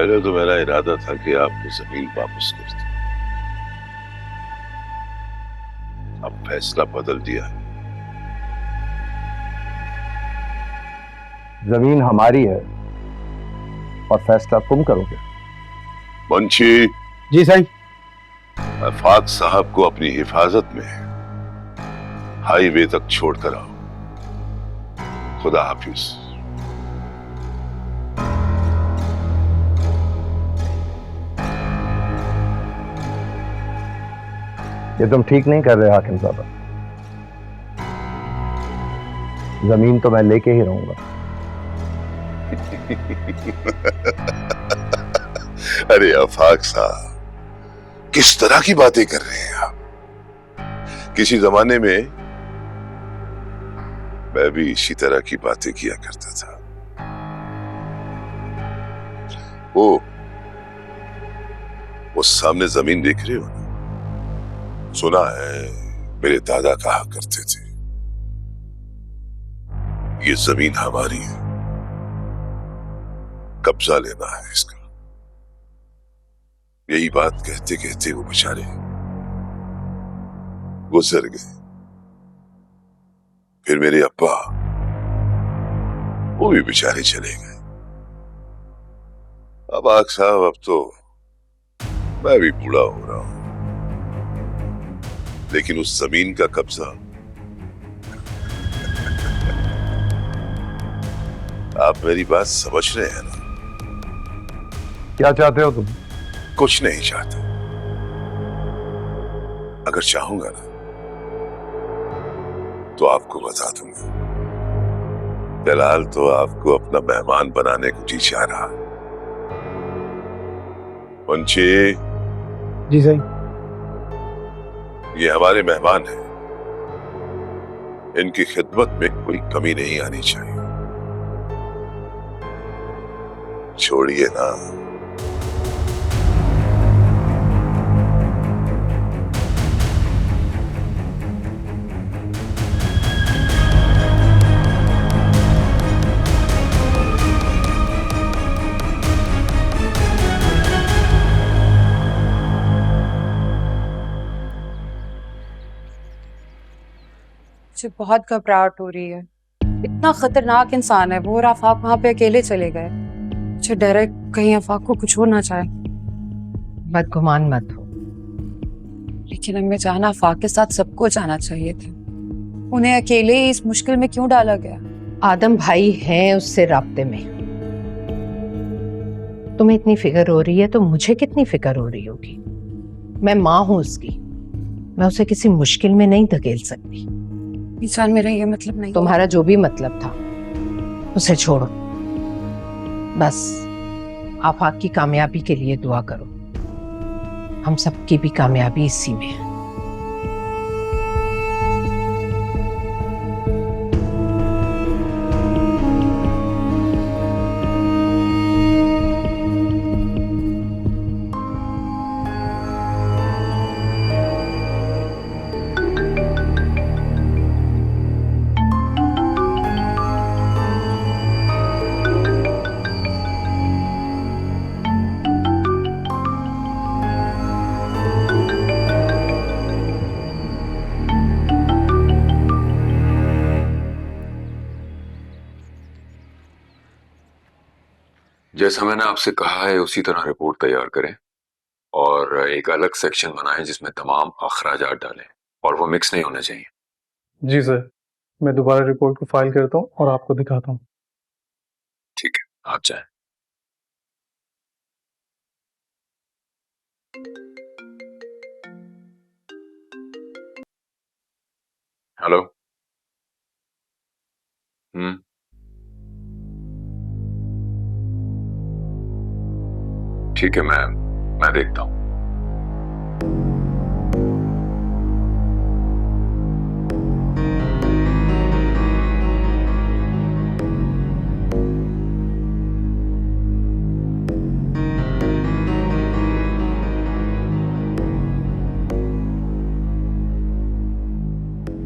पहले तो मेरा इरादा था कि आपको जमीन वापस कर दूं। अब फैसला बदल दिया है। जमीन हमारी है और फैसला तुम करोगे। मुंशी जी साईं। आफाक साहब को अपनी हिफाजत में हाईवे तक छोड़कर आओ। खुदा हाफिज। ये तुम ठीक नहीं कर रहे हाकिम साहब। जमीन तो मैं लेके ही रहूंगा। अरे आफाक साहब, किस तरह की बातें कर रहे हैं आप? किसी जमाने में मैं भी इसी तरह की बातें किया करता था। वो सामने जमीन देख रहे हो ना? सुना है मेरे दादा कहा करते थे, ये जमीन हमारी है, कब्जा लेना है इसका। यही बात कहते कहते वो बेचारे गुजर गए। फिर मेरे अब्बा, वो भी बेचारे चले गए। अब आग साहब, अब तो मैं भी बूढ़ा हो रहा हूं, लेकिन उस जमीन का कब्जा आप मेरी बात समझ रहे हैं ना? क्या चाहते हो तुम? कुछ नहीं चाहता। अगर चाहूंगा ना तो आपको बता दूंगा। फिलहाल तो आपको अपना मेहमान बनाने को जी चाह रहा। मुंशी जी साईं। ये हमारे मेहमान हैं, इनकी खिदमत में कोई कमी नहीं आनी चाहिए। छोड़िए ना। मुझे बहुत घबराहट हो रही है। इतना खतरनाक इंसान है वो, और आफाक वहां पे अकेले चले गए। मुझे डर है कहीं आफाक को कुछ हो ना जाए। बदगुमान मत हो। लेकिन हमें जाना आफाक के साथ सबको जाना चाहिए था। उन्हें अकेले ही इस मुश्किल में क्यों डाला गया? आदम भाई हैं उससे राब्ते में। तुम्हें इतनी फिक्र हो रही है तो मुझे कितनी फिक्र हो रही होगी। मैं माँ हूं उसकी, मैं उसे किसी मुश्किल में नहीं धकेल सकती। इंसान, मेरा ये मतलब नहीं। तुम्हारा जो भी मतलब था उसे छोड़ो। बस आफाक की कामयाबी के लिए दुआ करो। हम सबकी भी कामयाबी इसी में है। जैसा मैंने आपसे कहा है उसी तरह रिपोर्ट तैयार करें और एक अलग सेक्शन बनाएं जिसमें तमाम अखराजात डालें और वो मिक्स नहीं होने चाहिए। जी सर, मैं दोबारा रिपोर्ट को फाइल करता हूँ और आपको दिखाता हूँ। ठीक है, आप जाएं। हेलो। ठीक है, मैं देखता हूं।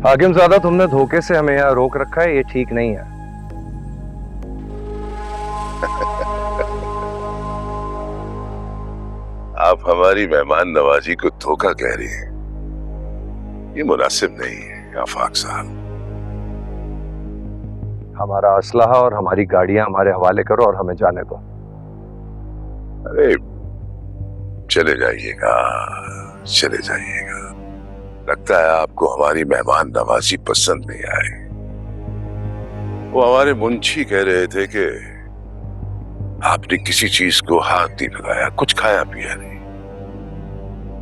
हाकिम ज़्यादा तुमने धोखे से हमें यहाँ रोक रखा है, ये ठीक नहीं है। हमारी मेहमान नवाजी को धोखा कह रही है, ये मुनासिब नहीं है आफाक साहब। हमारा असलहा और हमारी गाड़ियां हमारे हवाले करो और हमें जाने दो। अरे चले जाइएगा, चले जाइएगा। लगता है आपको हमारी मेहमान नवाजी पसंद नहीं आई। वो हमारे मुंशी कह रहे थे कि आपने किसी चीज को हाथ नहीं लगाया, कुछ खाया पिया नहीं,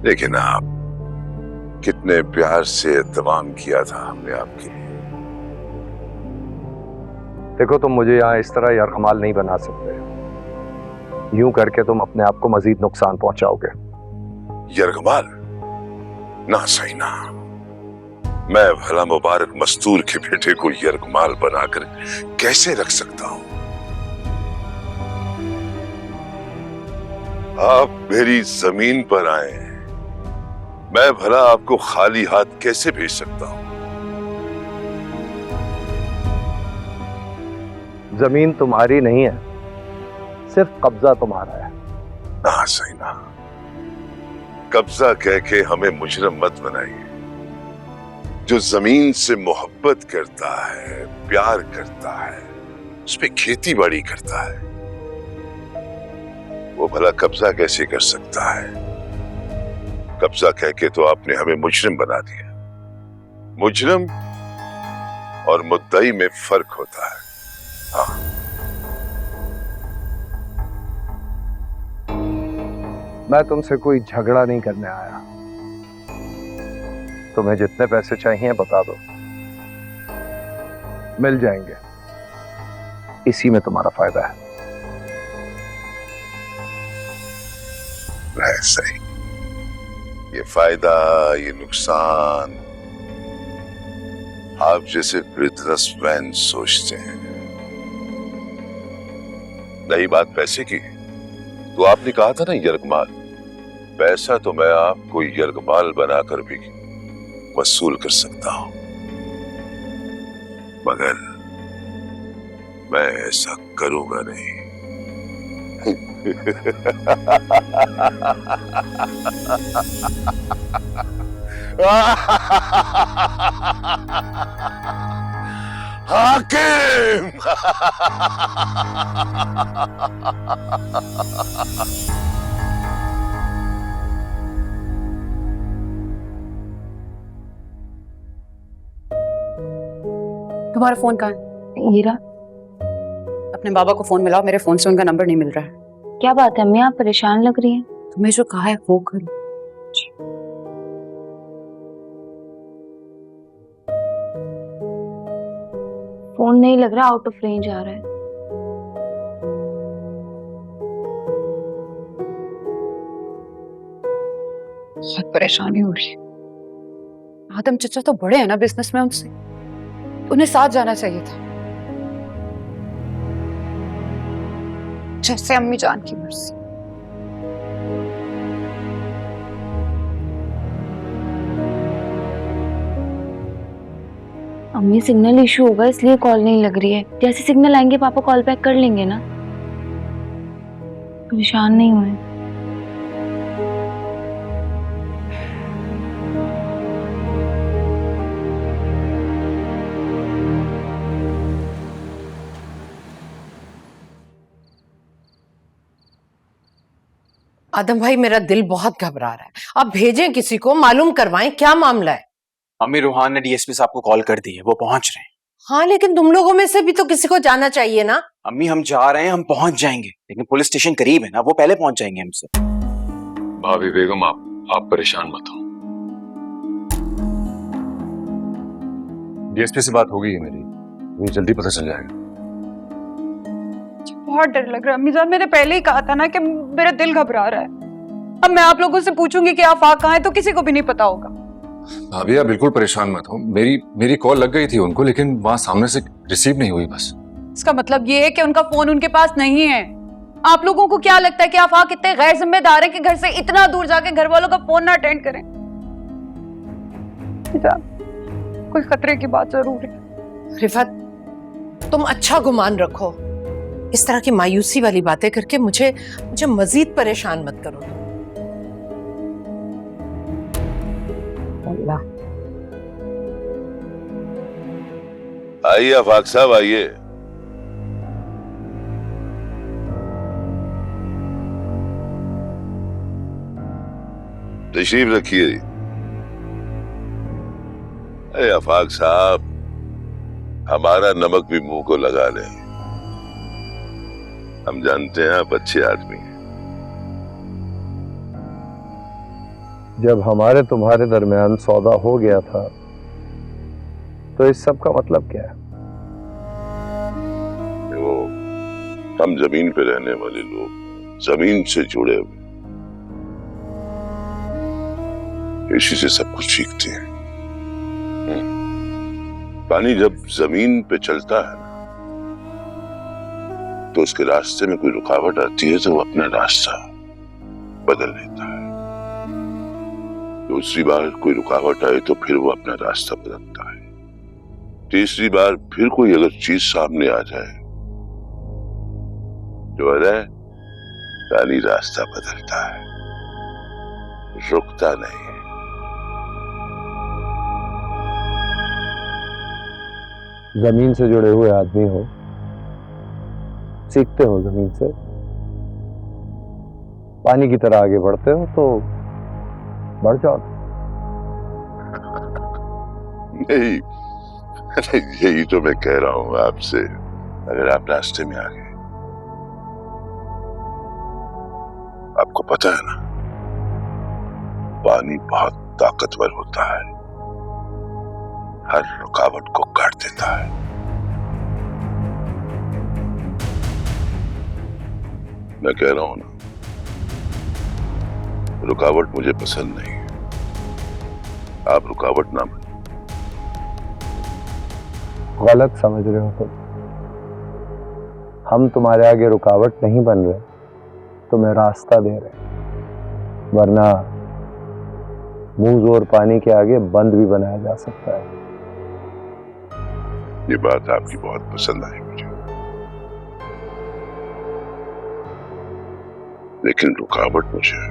लेकिन आप कितने प्यार से एहतमाम किया था हमने आपके लिए। देखो, तुम मुझे यहाँ इस तरह यरगमाल नहीं बना सकते। यूं करके तुम अपने आप को मजीद नुकसान पहुंचाओगे। यरगमाल ना सही ना। मैं भला मुबारक मस्तूर के बेटे को यरगमाल बनाकर कैसे रख सकता हूं? आप मेरी जमीन पर आए, मैं भला आपको खाली हाथ कैसे भेज सकता हूं? जमीन तुम्हारी नहीं है, सिर्फ कब्जा तुम्हारा है। ना सही ना, कब्जा कह के हमें मुजरम मत बनाइए। जो जमीन से मोहब्बत करता है, प्यार करता है, उस पे खेती बाड़ी करता है, वो भला कब्जा कैसे कर सकता है? कब्जा कह के तो आपने हमें मुजरिम बना दिया। मुजरिम और मुद्दई में फर्क होता है। हाँ, मैं तुमसे कोई झगड़ा नहीं करने आया। तुम्हें जितने पैसे चाहिए बता दो, मिल जाएंगे। इसी में तुम्हारा फायदा है। सही, ये फायदा, ये नुकसान आप जैसे बिजनेसमैन सोचते हैं। नहीं बात पैसे की, तो आपने कहा था ना यरगमाल, पैसा तो मैं आपको यरगमाल बनाकर भी वसूल कर सकता हूं, मगर मैं ऐसा करूंगा नहीं। हाकिम! तुम्हारा फोन कहाँ है? हीरा, अपने बाबा को फोन मिलाओ, मेरे फोन से उनका नंबर नहीं मिल रहा है। क्या बात है अम्मी, आप परेशान लग रही हैं। तुम्हें जो कहा है वो करो। फोन नहीं लग रहा, आउट ऑफ रेंज आ रहा है। बहुत परेशानी हो रही है। आदम चचा तो बड़े हैं ना बिजनेस में, उनसे उन्हें साथ जाना चाहिए था, जैसे अम्मी जान की मर्जी। अम्मी सिग्नल इशू होगा इसलिए कॉल नहीं लग रही है। जैसे सिग्नल आएंगे पापा कॉल बैक कर लेंगे ना। परेशान नहीं हुए। आदम भाई, मेरा दिल बहुत घबरा रहा है। आप भेजें किसी को, मालूम करवाएं क्या मामला है। अम्मी, रोहान ने डीएसपी साहब को कॉल कर दी है, वो पहुंच रहे हैं। हाँ, लेकिन तुम लोगों में से भी तो किसी को जाना चाहिए ना। अम्मी, हम जा रहे हैं, हम पहुंच जाएंगे, लेकिन पुलिस स्टेशन करीब है ना, वो पहले पहुंच जाएंगे हमसे। भाभी बेगम, आप परेशान मत हो। डीएसपी से बात हो गई है मेरी, मुझे जल्दी पता चल जाएगा। बहुत डर लग रहा है अम्मी जान, मैंने पहले ही कहा था ना कि मेरा दिल घबरा रहा है। अब मैं आप लोगों से पूछूंगी कि आफाक कहाँ है तो किसी को भी नहीं पता होगा। भाभी, आप बिल्कुल परेशान मत हो। मेरी कॉल लग गई थी उनको, लेकिन वहां सामने से रिसीव नहीं हुई बस। इसका मतलब ये है कि उनका फोन उनके पास नहीं है। आप लोगों को क्या लगता है कि आफाक इतने गैर जिम्मेदार है कि घर से इतना दूर जाके घर वालों का फोन ना अटेंड करें? कोई खतरे की बात जरूर है। रिफत, तुम अच्छा गुमान रखो। इस तरह की मायूसी वाली बातें करके मुझे मजीद परेशान मत करो। अल्लाह। आइए आफाक साहब आइए। तशरीफ रखिए। अरे आफाक साहब, हमारा नमक भी मुंह को लगा ले। हम जानते हैं आप अच्छे आदमी हैं। जब हमारे तुम्हारे दरमियान सौदा हो गया था तो इस सब का मतलब क्या है? वो हम जमीन पे रहने वाले लोग, जमीन से जुड़े हुए, इसी से सब कुछ सीखते हैं। पानी जब जमीन पे चलता है तो उसके रास्ते में कोई रुकावट आती है तो वो अपना रास्ता बदल लेता है। दूसरी बार कोई रुकावट आए तो फिर वो अपना रास्ता बदलता है। तीसरी बार फिर कोई अगर चीज सामने आ जाए तो पानी रास्ता बदलता है, रुकता नहीं। जमीन से जुड़े हुए आदमी हो, सीखते हो जमीन से, पानी की तरह आगे बढ़ते हो तो बढ़ जाओ। नहीं, यही तो मैं कह रहा हूं आपसे। अगर आप रास्ते में आ गए, आपको पता है ना, पानी बहुत ताकतवर होता है, हर रुकावट को काट देता है। मैं कह रहा हूं ना, रुकावट मुझे पसंद नहीं है। आप रुकावट ना बने। गलत समझ रहे हो तुम। हम तुम्हारे आगे रुकावट नहीं बन रहे, तुम्हें रास्ता दे रहे। वरना मुंह जोर पानी के आगे बंद भी बनाया जा सकता है। ये बात आपकी बहुत पसंद आई मुझे, लेकिन रुकावट मुझे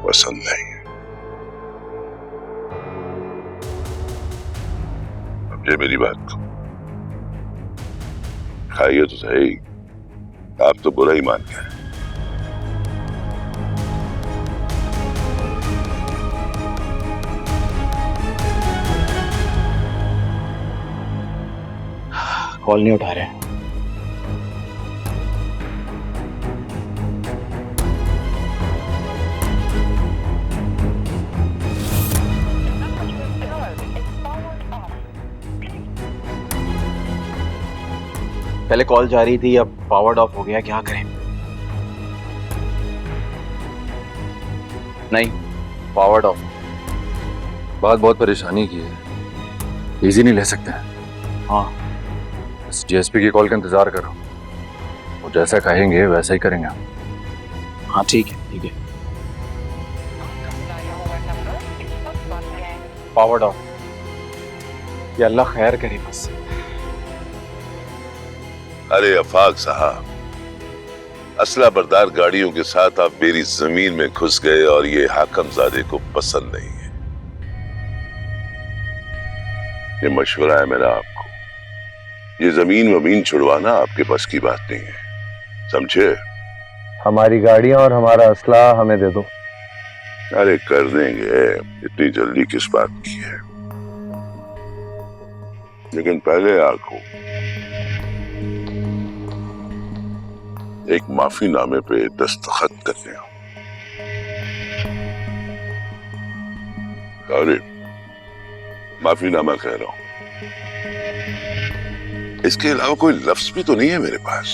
पसंद नहीं है। अब ये मेरी बात को खाइए तो सही, आप तो बुरा ही मान गए। कॉल नहीं उठा रहे। पहले कॉल जा रही थी, अब पावर्ड ऑफ हो गया, क्या करें? नहीं, पावर्ड ऑफ। बात बहुत परेशानी की है, इजी नहीं ले सकते हैं। हाँ, बस जीएसपी की कॉल का इंतजार करो, वो जैसा कहेंगे वैसा ही करेंगे हम। हाँ ठीक है, ठीक है। Powered of. ये अल्लाह खैर करे बस। अरे अफाक साहब, असला बरदार गाड़ियों के साथ आप मेरी जमीन में घुस गए और ये हाकमजादे को पसंद नहीं है। ये मशवरा है मेरा आपको, ये जमीन वमीन छुड़वाना आपके बस की बात नहीं है, समझे? हमारी गाड़ियां और हमारा असला हमें दे दो। अरे कर देंगे, इतनी जल्दी किस बात की है। लेकिन पहले आपको एक माफी नामे पे दस्तखत करने हो। अरे माफी नामा कह रहा हूं, इसके अलावा कोई लफ्ज भी तो नहीं है मेरे पास।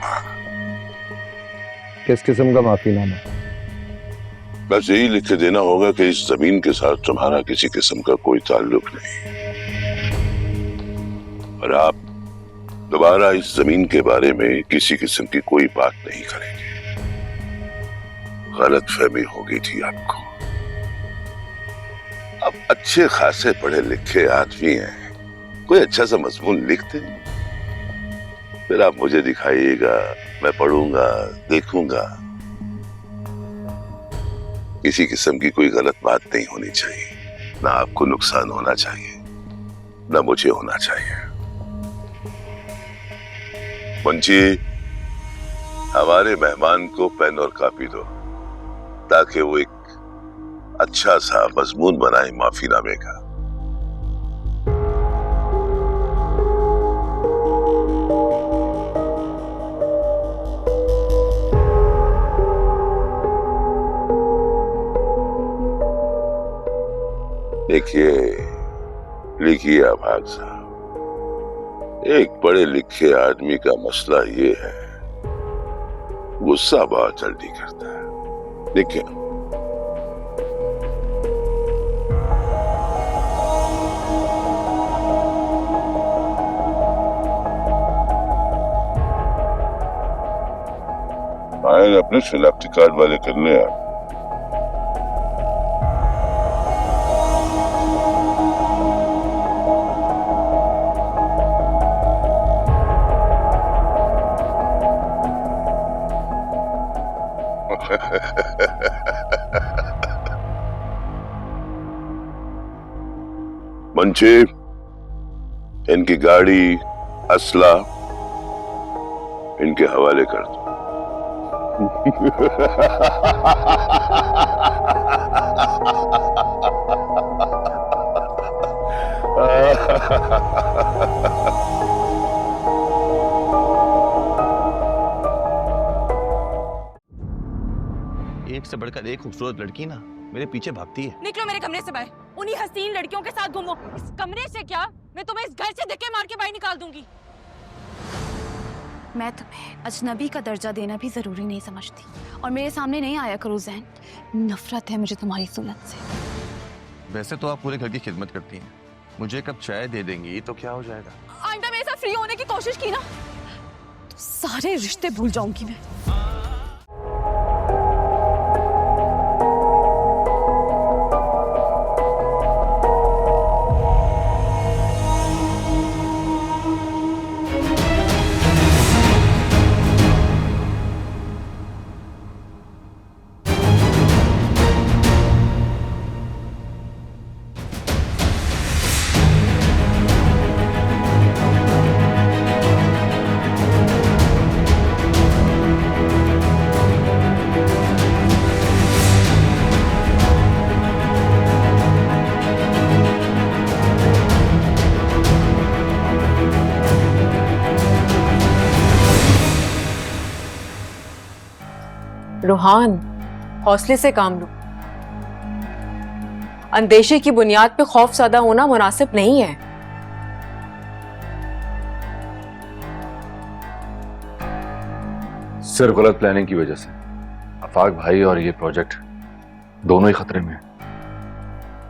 हाँ। किस किस्म का माफीनामा? बस यही लिख के देना होगा कि इस जमीन के साथ तुम्हारा किसी किस्म का कोई ताल्लुक नहीं और आप दोबारा इस जमीन के बारे में किसी किस्म की कोई बात नहीं करेंगे। गलतफहमी हो गई थी आपको। अब अच्छे खासे पढ़े लिखे आदमी हैं, कोई अच्छा सा मजमून लिखते फिर आप मुझे दिखाइएगा, मैं पढ़ूंगा, देखूंगा। किसी किस्म की कोई गलत बात नहीं होनी चाहिए, ना आपको नुकसान होना चाहिए, ना मुझे होना चाहिए। मुंशी, हमारे मेहमान को पेन और कापी दो ताकि वो एक अच्छा सा मजमून बनाए माफीनामे का। देखिए, लिखिए आभाग साहब, एक पढ़े लिखे आदमी का मसला ये है, गुस्सा बहुत जल्दी करता है। देखिए, फाइल अपने शिनाख्ती कार्ड वाले करने आप। मंचे, इनकी गाड़ी, असला इनके हवाले कर दो। एक से बढ़कर एक खूबसूरत लड़की ना मेरे पीछे भागती है। निकलो मेरे कमरे से बाहर, उन्हीं हसीन लड़कियों के साथ घूमो। इस कमरे से क्या, मैं तुम्हें इस घर से धक्के मार के बाहर निकाल दूंगी। मैं तुम्हें अजनबी का दर्जा देना भी जरूरी नहीं समझती, और मेरे सामने नहीं आया करो ज़ैन। नफरत है मुझे तुम्हारी सूरत से। वैसे तो आप पूरे घर की खिदमत करती हैं, मुझे कब चाय दे देंगी तो क्या हो जाएगा? आइंदा मेरे साथ फ्री होने की कोशिश की ना तो सारे रिश्ते भूल जाऊंगी मैं। रोहान, हौसले से काम लो। अंदेशे की बुनियाद पे खौफज़दा होना मुनासिब नहीं है। सिर्फ गलत प्लानिंग की वजह से आफाक भाई और ये प्रोजेक्ट दोनों ही खतरे में हैं।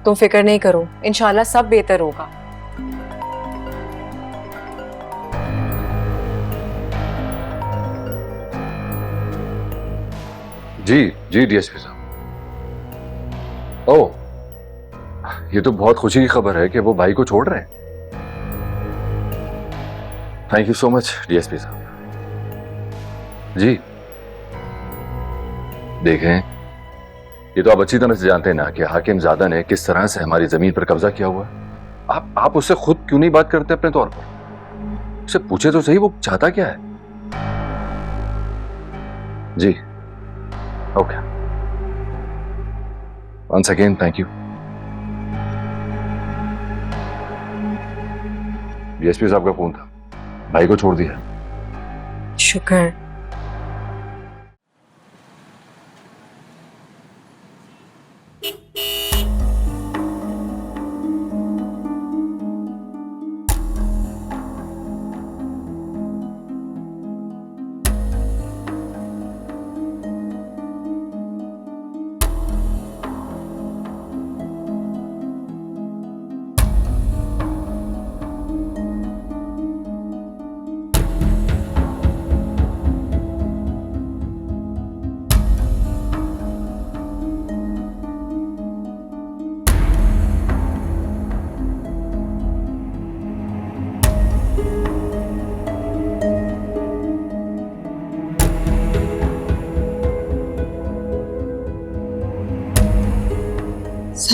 तुम फिक्र नहीं करो, इंशाल्लाह सब बेहतर होगा। जी जी डीएसपी साहब। ओह, ये तो बहुत खुशी की खबर है कि वो भाई को छोड़ रहे हैं। Thank you so much DSP साहब। जी देखें, ये तो आप अच्छी तरह से जानते हैं ना कि हाकिम ज़ादा ने किस तरह से हमारी जमीन पर कब्जा किया हुआ है। आप उससे खुद क्यों नहीं बात करते अपने तौर पर? उससे पूछे तो सही वो चाहता क्या है। जी okay, once again thank you. DSP साहब का फोन था, भाई को छोड़ दिया। शुक्र।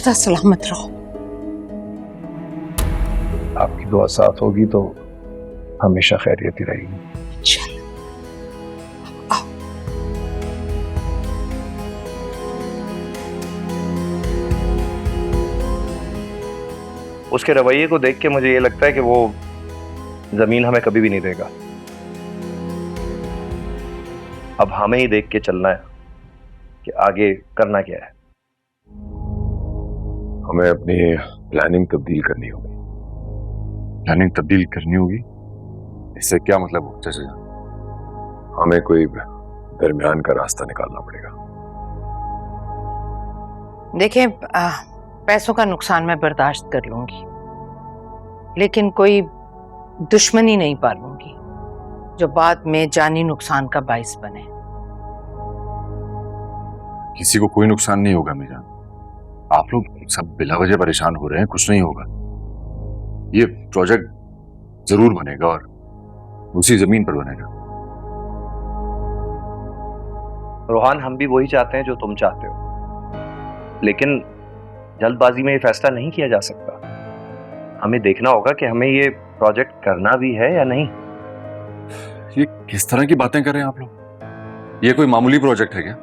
सदा सलामत रहो। आपकी दुआ साथ होगी तो हमेशा खैरियत ही रहेगी। उसके रवैये को देख के मुझे ये लगता है कि वो जमीन हमें कभी भी नहीं देगा। अब हमें ही देख के चलना है कि आगे करना क्या है। हमें अपनी प्लानिंग तब्दील करनी होगी। प्लानिंग तब्दील करनी होगी? इससे क्या मतलब हो जैसे? हमें कोई दरमियान का रास्ता निकालना पड़ेगा। देखिए, पैसों का नुकसान मैं बर्दाश्त कर लूंगी, लेकिन कोई दुश्मनी नहीं पालूंगी जो बाद में जानी नुकसान का बाइस बने। किसी को कोई नुकसान नहीं होगा मीजान। आप लोग सब बिला वजह परेशान हो रहे हैं, कुछ नहीं होगा। ये प्रोजेक्ट जरूर बनेगा और उसी जमीन पर बनेगा। रोहान, हम भी वही चाहते हैं जो तुम चाहते हो, लेकिन जल्दबाजी में ये फैसला नहीं किया जा सकता। हमें देखना होगा कि हमें ये प्रोजेक्ट करना भी है या नहीं। ये किस तरह की बातें कर रहे हैं आप लोग? ये कोई मामूली प्रोजेक्ट है क्या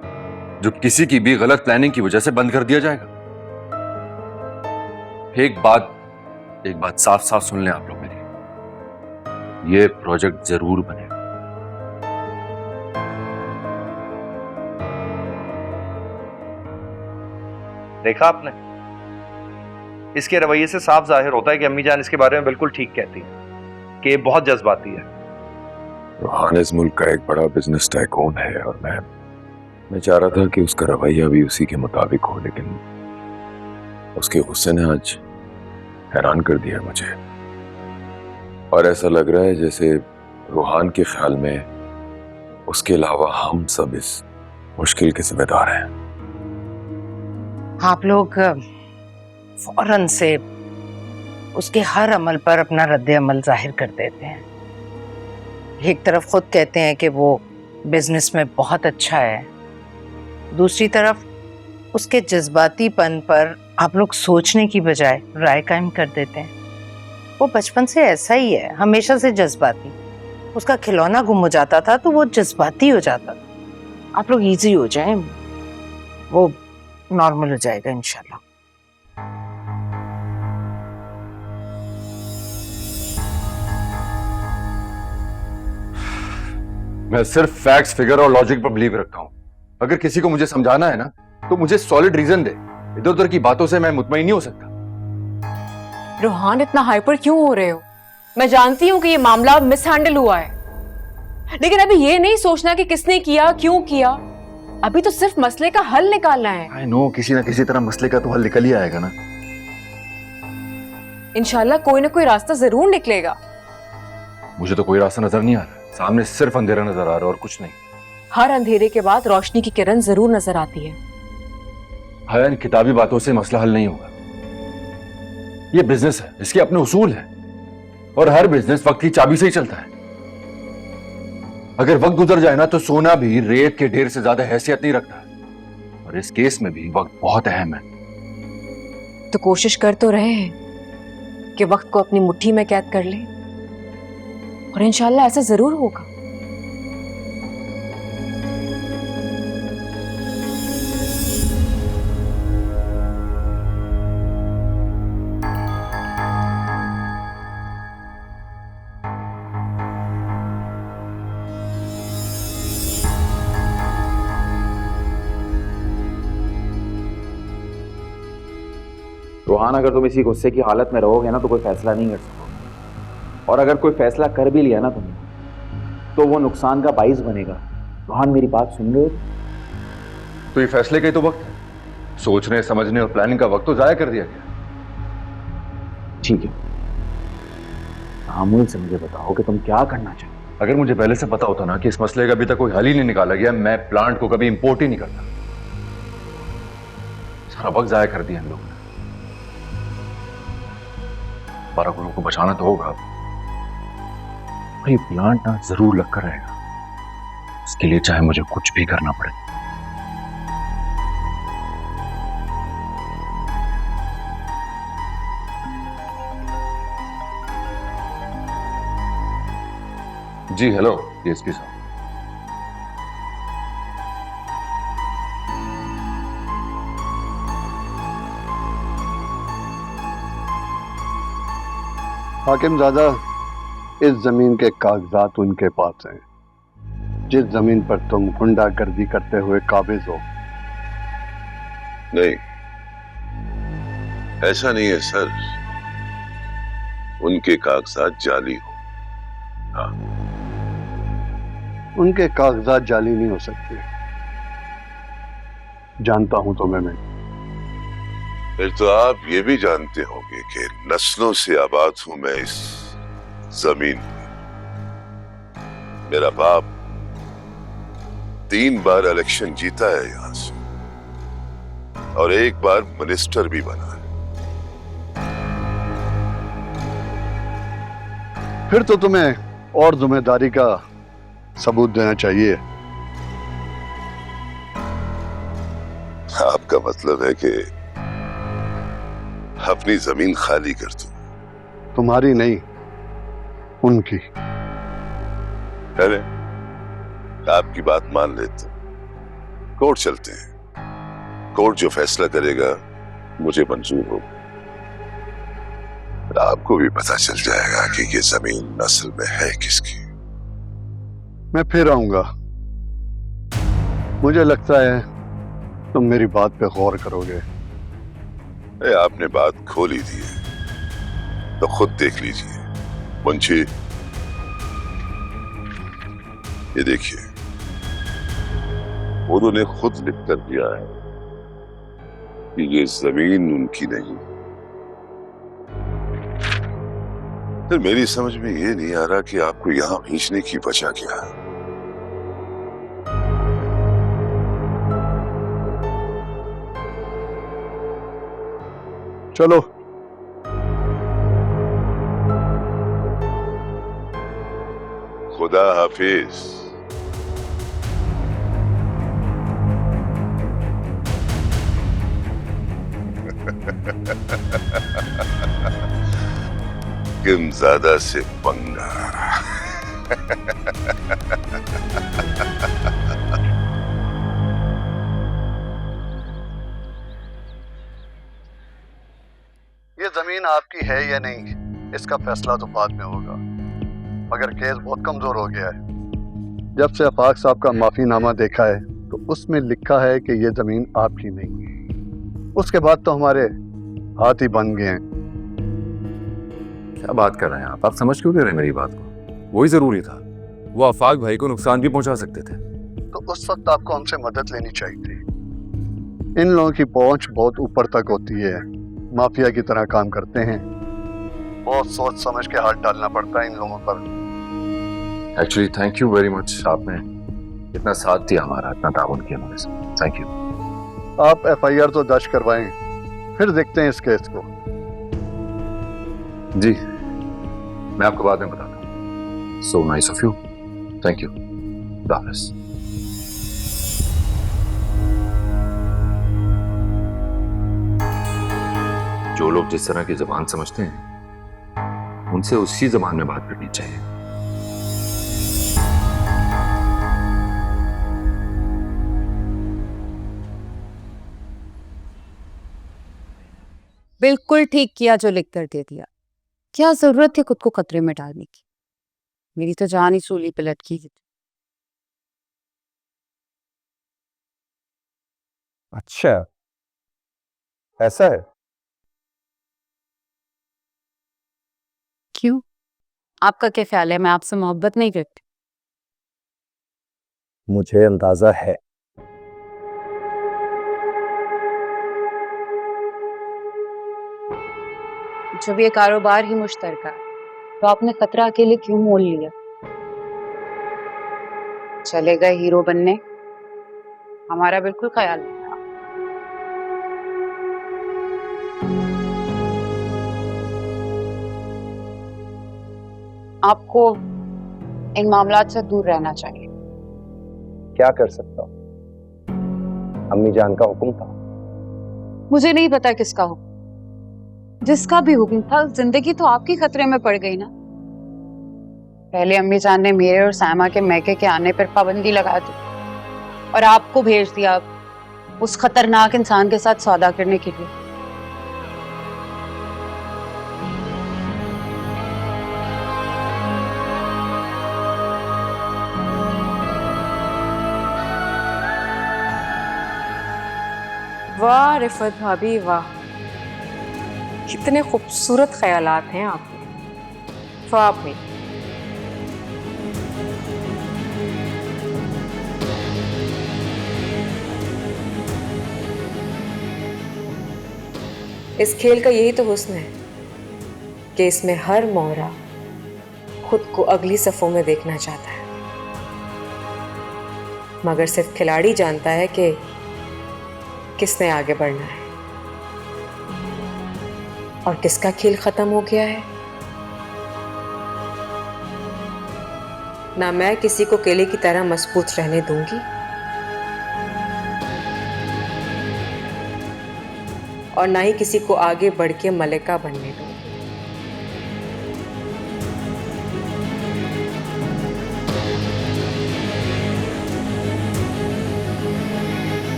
जो किसी की भी गलत प्लानिंग की वजह से बंद कर दिया जाएगा? एक बात साफ साफ सुन लें आप लोग मेरी, ये प्रोजेक्ट जरूर बनेगा। देखा आपने, इसके रवैये से साफ जाहिर होता है कि अम्मी जान इसके बारे में बिल्कुल ठीक कहती है कि ये बहुत जज्बाती है। रोहान इस मुल्क का एक बड़ा बिजनेस टाइकून है और मैं चाह रहा था कि उसका रवैया भी उसी के मुताबिक हो, लेकिन उसके गुस्से ने आज हैरान कर दिया मुझे। और ऐसा लग रहा है जैसे रोहान के ख्याल में उसके अलावा हम सब इस मुश्किल के जिम्मेदार हैं। आप लोग फौरन से उसके हर अमल पर अपना रद्द अमल जाहिर कर देते हैं। एक तरफ खुद कहते हैं कि वो बिजनेस में बहुत अच्छा है, दूसरी तरफ उसके जज्बातीपन पर आप लोग सोचने की बजाय राय कायम कर देते हैं। वो बचपन से ऐसा ही है, हमेशा से जज्बाती। उसका खिलौना गुम हो जाता था तो वो जज्बाती हो जाता था। आप लोग इजी हो जाएं, वो नॉर्मल हो जाएगा इंशाल्लाह। मैं सिर्फ फैक्ट्स, फिगर और लॉजिक पर बिलीव रखता हूं। अगर किसी को मुझे समझाना है ना तो मुझे सॉलिड रीजन दे। इधर उधर की बातों से मैं मुतमईन नहीं हो सकता। रोहान, इतना हाइपर क्यों हो रहे हो? मैं जानती हूँ कि ये मामला मिसहैंडल हुआ है, लेकिन अभी ये नहीं सोचना कि किसने किया, क्यों किया। अभी तो सिर्फ मसले का हल निकालना है। आई नो, किसी ना किसी तरह मसले का तो हल निकल ही आएगा ना। इंशाल्लाह कोई ना कोई रास्ता जरूर निकलेगा। मुझे तो कोई रास्ता नजर नहीं आ रहा, सामने सिर्फ अंधेरा नजर आ रहा है और कुछ नहीं। हर अंधेरे के बाद रोशनी की किरण जरूर नजर आती है। हाया, इन किताबी बातों से मसला हल नहीं होगा। ये बिजनेस है, इसके अपने उसूल हैं और हर बिजनेस वक्त की चाबी से ही चलता है। अगर वक्त गुजर जाए ना तो सोना भी रेत के ढेर से ज्यादा हैसियत नहीं रखता, और इस केस में भी वक्त बहुत अहम है। तो कोशिश कर तो रहे हैं कि वक्त को अपनी मुट्ठी में कैद कर ले, और इंशाल्लाह ऐसा जरूर होगा। रोहान, अगर तुम इसी गुस्से की हालत में रहोगे ना तो कोई फैसला नहीं कर सकोगे, और अगर कोई फैसला कर भी लिया ना तुमने तो वो नुकसान का बाइस बनेगा। रोहान, मेरी बात सुन रहे हो? तो ये फैसले का ही तो वक्त है। सोचने, समझने और प्लानिंग का वक्त तो जाया कर दिया गया। ठीक है, तामुल से मुझे बताओ कि तुम क्या करना चाहते हो। अगर मुझे पहले से पता होता ना कि इस मसले का अभी तक कोई हल ही नहीं निकाला गया, मैं प्लांट को कभी इंपोर्ट ही नहीं करता। सारा वक्त जाया कर दिया हम लोगों ने। 12 करोड़ को बचाना तो होगा, और ये प्लांट ना जरूर लग कर रहेगा। इसके लिए चाहे मुझे कुछ भी करना पड़े। जी हेलो डीएसपी साहब। हाकिम ज़ादा, इस जमीन के कागजात उनके पास हैं जिस जमीन पर तुम गुंडागर्दी करते हुए काबिज हो। नहीं, ऐसा नहीं है सर। उनके कागजात जाली हो। हाँ, उनके कागजात जाली नहीं हो सकते। जानता हूं तुम्हें मैं। फिर तो आप ये भी जानते होंगे कि नस्लों से आबाद हूं मैं इस जमीन पर। मेरा बाप 3 बार इलेक्शन जीता है यहां से और 1 बार मिनिस्टर भी बना है। फिर तो तुम्हें और जिम्मेदारी का सबूत देना चाहिए। आपका मतलब है कि अपनी जमीन खाली कर दूं? तुम्हारी नहीं, उनकी। अरे, आपकी बात मान लेते हैं। कोर्ट चलते हैं। कोर्ट जो फैसला करेगा मुझे मंजूर होगा। आपको भी पता चल जाएगा कि ये जमीन असल में है किसकी। मैं फिर आऊंगा। मुझे लगता है तुम मेरी बात पे गौर करोगे। आपने बात खोल ही दी है तो खुद देख लीजिए। मुंशी, ये देखिए, उन्होंने खुद लिख कर दिया है कि ये जमीन उनकी नहीं। फिर मेरी समझ में ये नहीं आ रहा कि आपको यहां भेजने की वजह क्या है। चलो। खुदा हाफिज। किम ज्यादा से पंगा। ये जमीन आपकी है या नहीं, इसका फैसला तो बाद में होगा, मगर केस बहुत कमजोर हो गया है। जब से आफाक साहब का माफीनामा देखा है तो उसमें लिखा है कि ये जमीन आपकी नहीं है। उसके बाद तो हमारे हाथ ही बन गए हैं। क्या बात कर रहे हैं आप समझ क्यों कह रहे हैं मेरी बात को? वही जरूरी था। वो आफाक भाई को नुकसान भी पहुंचा सकते थे। तो उस वक्त आपको हमसे मदद लेनी चाहिए थी। इन लोगों की पहुंच बहुत ऊपर तक होती है, माफिया की तरह काम करते हैं। बहुत सोच समझ के हाथ डालना पड़ता है इन लोगों पर। Actually thank you very much, आपने इतना साथ दिया हमारा, इतना ताउन किया हमारे साथ। Thank you. आप FIR तो दर्ज करवाएं, फिर देखते हैं इस केस को। जी, मैं आपको बाद में बताता हूँ। So nice of you. Thank you. हाफिज। जो लोग जिस तरह की जबान समझते हैं उनसे उसी जबान में बात करनी चाहिए। बिल्कुल ठीक किया जो लिख कर दे दिया। क्या जरूरत थी खुद को खतरे में डालने की? मेरी तो जान ही सूली पे लटकी थी। अच्छा, ऐसा है? क्यों? आपका क्या ख्याल है मैं आपसे मोहब्बत नहीं करती? मुझे अंदाजा है। जब ये कारोबार ही मुश्तरका है तो आपने खतरा अकेले क्यों मोल लिया? चले गए हीरो बनने, हमारा बिल्कुल ख्याल नहीं था। आपको इन मामलात से दूर रहना चाहिए। क्या कर सकता हूँ? अम्मी जान का हुक्म था। मुझे नहीं पता किसका हुक्म, जिसका भी हुक्म था, जिंदगी तो आपकी खतरे में पड़ गई ना। पहले अम्मी जान ने मेरे और सामा के मैके के आने पर पाबंदी लगा दी और आपको भेज दिया उस खतरनाक इंसान के साथ सौदा करने के लिए। वाह रिफत भाभी वाह, कितने खूबसूरत ख्यालात हैं आपके। ख्वाब में इस खेल का यही तो हुस्न है कि इसमें हर मोहरा खुद को अगली सफों में देखना चाहता है, मगर सिर्फ खिलाड़ी जानता है कि किसने आगे बढ़ना है और किसका खेल खत्म हो गया है। ना मैं किसी को केले की तरह मजबूत रहने दूंगी और ना ही किसी को आगे बढ़ के मलिका बनने दूंगी।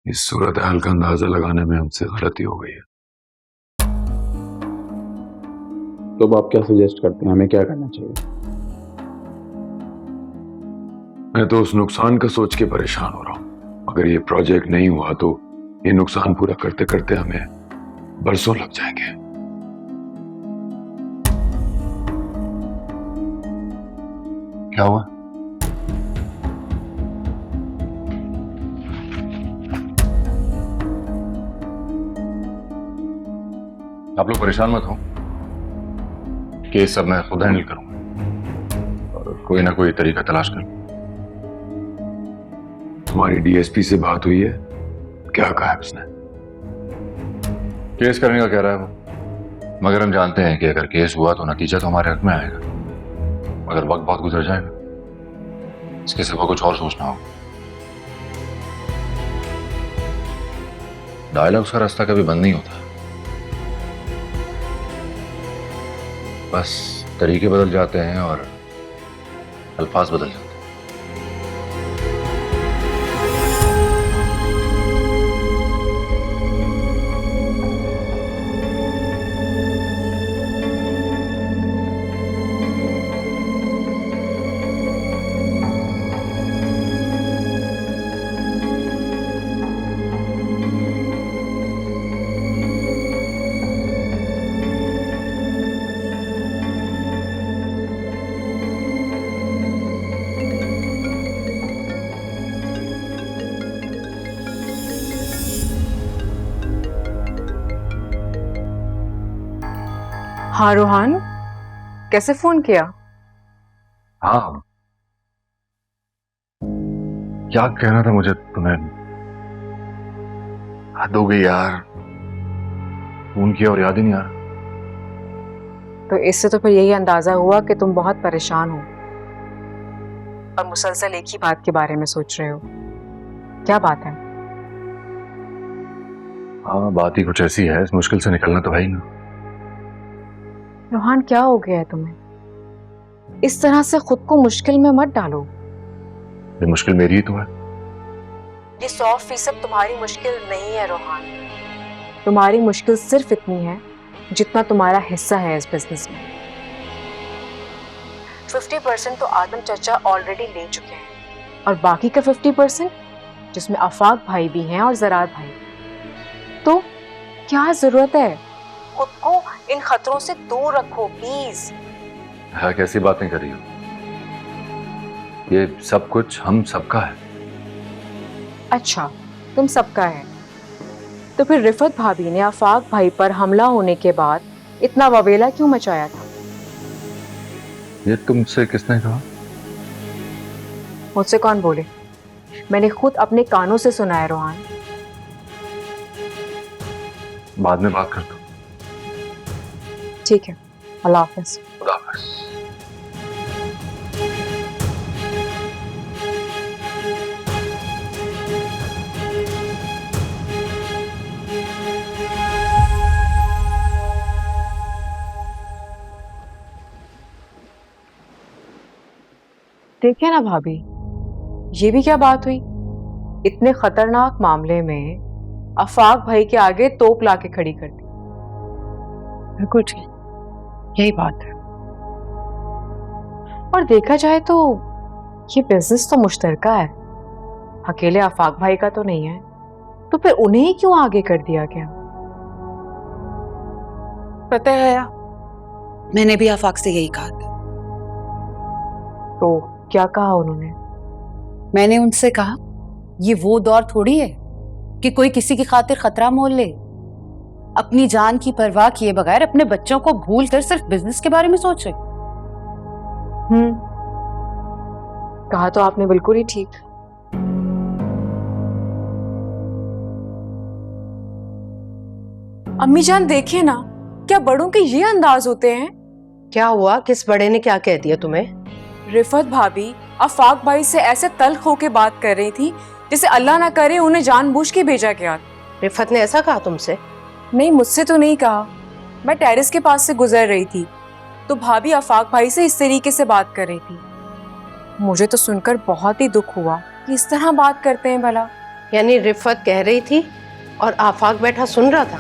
इस सूरत हाल का अंदाजा लगाने में हमसे गलती हो गई है। तो अब आप क्या सजेस्ट करते हैं, हमें क्या करना चाहिए? मैं तो उस नुकसान का सोच के परेशान हो रहा हूं। अगर ये प्रोजेक्ट नहीं हुआ तो ये नुकसान पूरा करते करते हमें बरसों लग जाएंगे। क्या हुआ? आप लोग परेशान मत हो, केस सब मैं खुद हैंडल करूंगा और कोई ना कोई तरीका तलाश करूंगा। तुम्हारी डीएसपी से बात हुई है? क्या कहा है उसने? केस करने का कह रहा है वो, मगर हम जानते हैं कि अगर केस हुआ तो नतीजा तो हमारे हक में आएगा, मगर वक्त बहुत गुजर जाएगा। इसके सिवा कुछ और सोचना होगा। डायलॉग्स का रास्ता कभी बंद नहीं होता, बस तरीके बदल जाते हैं और अल्फाज बदल जाते हैं। हाँ रोहान, कैसे फोन किया? हाँ, क्या कहना था मुझे तुम्हें? हद हो गई यार, फोन किया और याद ही नहीं आ रहा। तो इससे तो फिर यही अंदाजा हुआ कि तुम बहुत परेशान हो और मुसलसल एक ही बात के बारे में सोच रहे हो। क्या बात है? हाँ, बात ही कुछ ऐसी है, इस मुश्किल से निकलना तो है ही ना। रोहान, क्या हो गया है तुम्हें? इस तरह से खुद को मुश्किल में मत डालो। ये मुश्किल मेरी ही तो है। ये 100% तुम्हारी मुश्किल नहीं है रोहान। तुम्हारी मुश्किल सिर्फ इतनी है जितना तुम्हारा हिस्सा है इस बिजनेस में। 50% तो आदम चाचा ऑलरेडी ले चुके हैं और बाकी का 50% जिसमें आफाक भाई भी हैं और ज़रार भाई, तो क्या जरूरत है? खुद को इन खतरों से दूर रखो प्लीज। हाँ, कैसी बातें कर रही हो? ये सब कुछ हम सबका है। अच्छा, तुम सबका है तो फिर रिफत भाभी ने आफाक भाई पर हमला होने के बाद इतना ववेला क्यों मचाया था? ये तुमसे किसने कहा? मुझसे कौन बोले? मैंने खुद अपने कानों से सुना है रोहान। बाद में बात करता हूँ। ठीक है, अल्लाह हाफिज। खुदा हाफिज। देखे ना भाभी, ये भी क्या बात हुई? इतने खतरनाक मामले में आफाक भाई के आगे तोप लाके खड़ी कर दी। बिल्कुल ठीक, यही बात है। और देखा जाए तो ये बिजनेस तो मुश्तरका है, अकेले आफाक भाई का तो नहीं है, तो फिर उन्हें ही क्यों आगे कर दिया गया? पता है हया, मैंने भी आफाक से यही कहा था। तो क्या कहा उन्होंने? मैंने उनसे कहा ये वो दौर थोड़ी है कि कोई किसी की खातिर खतरा मोल ले। अपनी जान की परवाह किए बगैर अपने बच्चों को भूल कर सिर्फ बिजनेस के बारे में सोचे। कहा तो आपने बिल्कुल ही ठीक। अम्मी जान देखिए ना, क्या बड़ों के ये अंदाज होते हैं? क्या हुआ? किस बड़े ने क्या कह दिया तुम्हें? रिफत भाभी आफाक भाई से ऐसे तल्ख होके बात कर रही थी जैसे अल्लाह ना करे उन्हें जानबूझ के भेजा गया। रिफत ने ऐसा कहा तुमसे? नहीं, मुझसे तो नहीं कहा। मैं टेरेस के पास से गुजर रही थी तो भाभी आफाक भाई से इस तरीके से बात कर रही थी। मुझे तो सुनकर बहुत ही दुख हुआ कि इस तरह बात करते हैं भला। यानी रिफत कह रही थी और आफाक बैठा सुन रहा था?